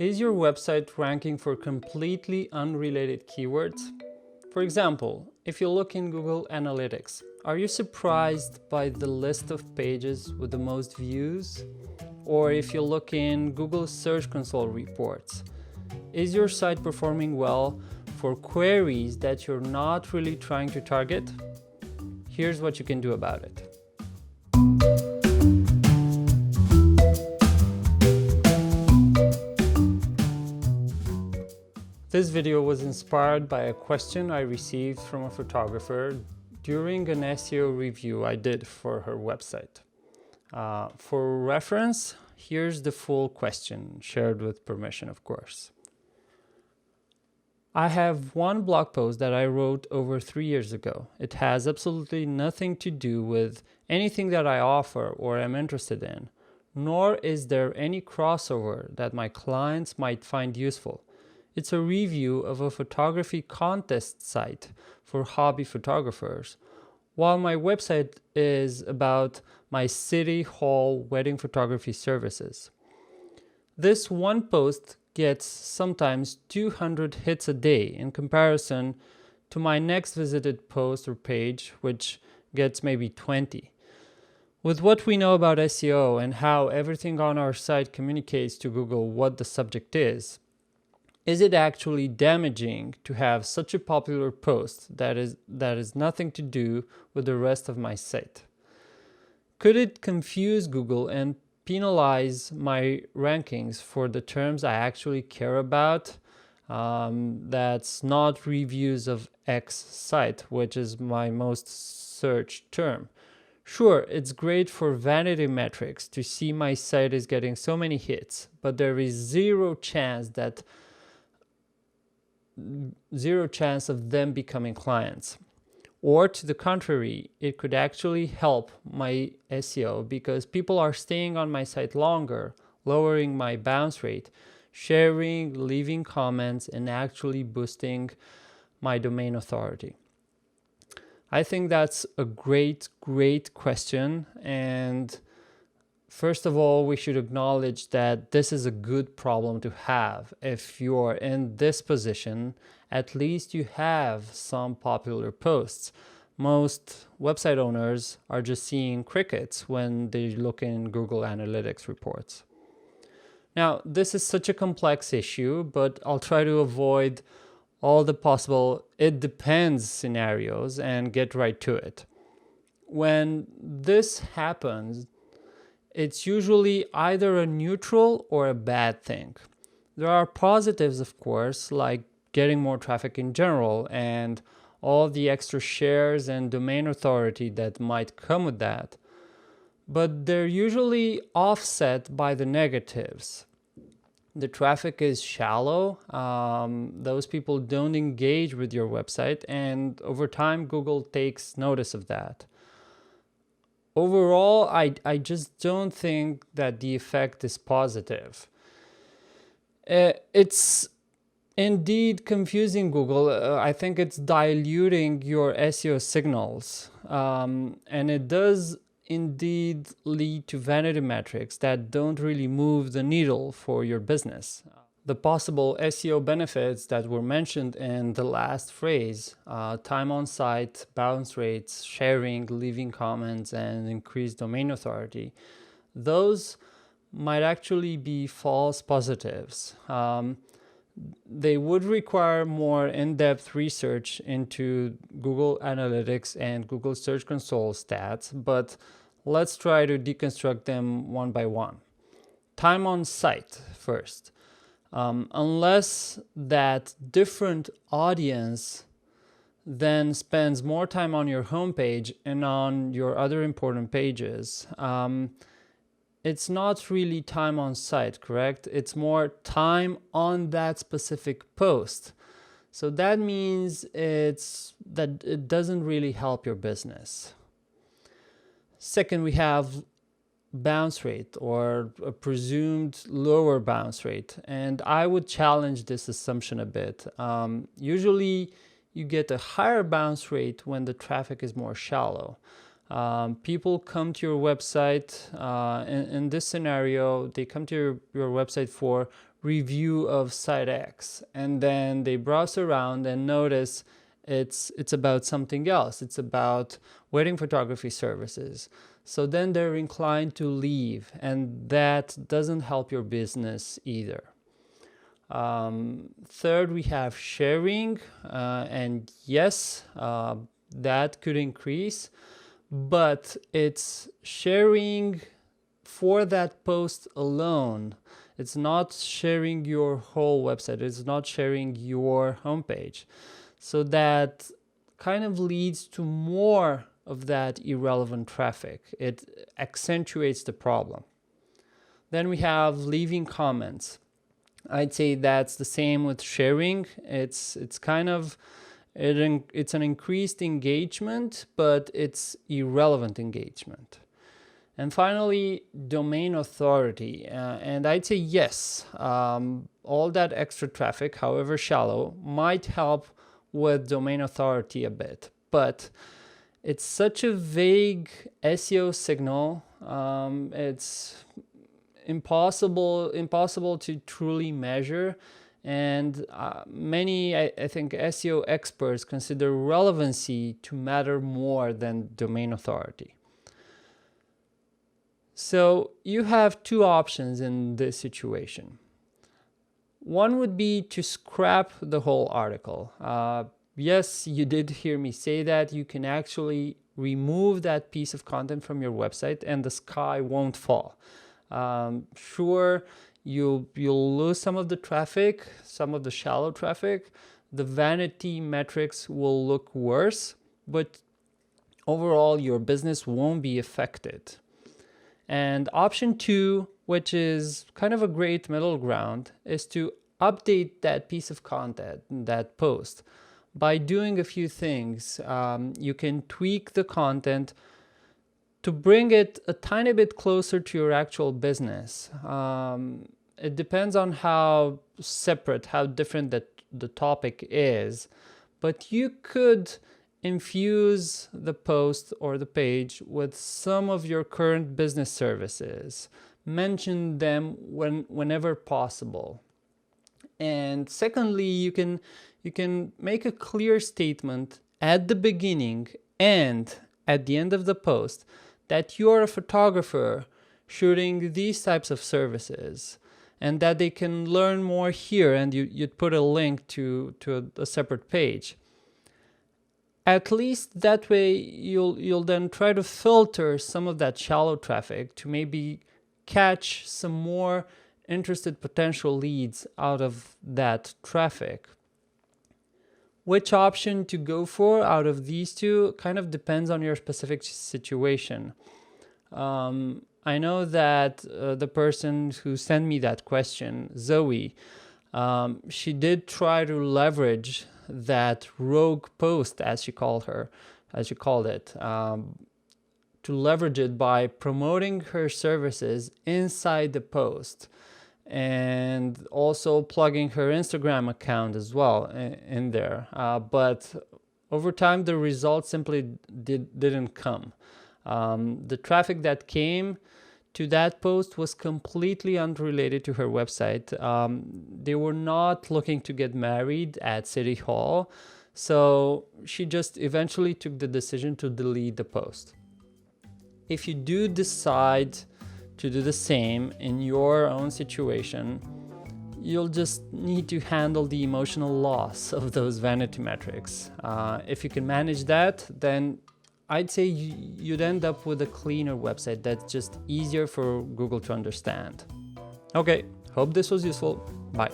Is your website ranking for completely unrelated keywords? For example, if you look in Google Analytics, are you surprised by the list of pages with the most views? Or if you look in Google Search Console reports, is your site performing well for queries that you're not really trying to target? Here's what you can do about it. This video was inspired by a question I received from a photographer during an SEO review I did for her website. For reference, here's the full question, shared with permission, of course. I have one blog post that I wrote over 3 years ago. It has absolutely nothing to do with anything that I offer or am interested in, nor is there any crossover that my clients might find useful. It's a review of a photography contest site for hobby photographers, while my website is about my city hall wedding photography services. This one post gets sometimes 200 hits a day in comparison to my next visited post or page, which gets maybe 20. With what we know about SEO and how everything on our site communicates to Google what the subject is it actually damaging to have such a popular post that is nothing to do with the rest of my site? Could it confuse Google and penalize my rankings for the terms I actually care about? That's not reviews of X site, which is my most searched term. Sure, it's great for vanity metrics to see my site is getting so many hits, but there is zero chance of them becoming clients. Or to the contrary, it could actually help my SEO because people are staying on my site longer, lowering my bounce rate, sharing, leaving comments, and actually boosting my domain authority. I think that's a great question, and first of all, we should acknowledge that this is a good problem to have. If you're in this position, at least you have some popular posts. Most website owners are just seeing crickets when they look in Google Analytics reports. Now, this is such a complex issue, but I'll try to avoid all the possible "it depends" scenarios and get right to it. When this happens, it's usually either a neutral or a bad thing. There are positives, of course, like getting more traffic in general and all the extra shares and domain authority that might come with that. But they're usually offset by the negatives. The traffic is shallow, those people don't engage with your website, and over time Google takes notice of that. Overall, I just don't think that the effect is positive. It's indeed confusing Google. I think it's diluting your SEO signals. And it does indeed lead to vanity metrics that don't really move the needle for your business. The possible SEO benefits that were mentioned in the last phrase, time on site, bounce rates, sharing, leaving comments, and increased domain authority, those might actually be false positives. They would require more in-depth research into Google Analytics and Google Search Console stats, but let's try to deconstruct them one by one. Time on site first. Unless that different audience then spends more time on your homepage and on your other important pages, it's not really time on site, correct? It's more time on that specific post. So that means that it doesn't really help your business. Second, we have bounce rate, or a presumed lower bounce rate, and I would challenge this assumption a bit. Usually you get a higher bounce rate when the traffic is more shallow. People come to your website, in this scenario, they come to your website for review of site X, and then they browse around and notice it's about something else. It's about wedding photography services. So then they're inclined to leave, and that doesn't help your business either. Third, we have sharing, and yes, that could increase, but it's sharing for that post alone. It's not sharing your whole website. It's not sharing your homepage. So that kind of leads to more of that irrelevant traffic. It accentuates the problem. Then we have leaving comments. I'd say that's the same with sharing. It's an increased engagement, but it's irrelevant engagement. And finally, domain authority. And I'd say yes, all that extra traffic, however shallow, might help with domain authority a bit. But it's such a vague SEO signal. It's impossible to truly measure. And many, I think, SEO experts consider relevancy to matter more than domain authority. So you have two options in this situation. One would be to scrap the whole article. Yes, you did hear me say that. You can actually remove that piece of content from your website and the sky won't fall. Sure, you'll lose some of the traffic, some of the shallow traffic. The vanity metrics will look worse, but overall your business won't be affected. And option two, which is kind of a great middle ground, is to update that piece of content, that post, by doing a few things. You can tweak the content to bring it a tiny bit closer to your actual business. It depends on how separate, how different the topic is, but you could infuse the post or the page with some of your current business services. Mention them whenever possible. And secondly, you can make a clear statement at the beginning and at the end of the post that you're a photographer shooting these types of services, and that they can learn more here, and you'd put a link to a separate page. At least that way you'll then try to filter some of that shallow traffic to maybe catch some more interested potential leads out of that traffic. Which option to go for out of these two kind of depends on your specific situation. I know that the person who sent me that question, Zoe, she did try to leverage that rogue post, as she called it, to leverage it by promoting her services inside the post, and also plugging her Instagram account as well in there. But over time, the results simply didn't come. The traffic that came to that post was completely unrelated to her website. They were not looking to get married at City Hall, so she just eventually took the decision to delete the post. If you do decide to do the same in your own situation, you'll just need to handle the emotional loss of those vanity metrics. If you can manage that, then I'd say you'd end up with a cleaner website that's just easier for Google to understand. Okay, hope this was useful. Bye.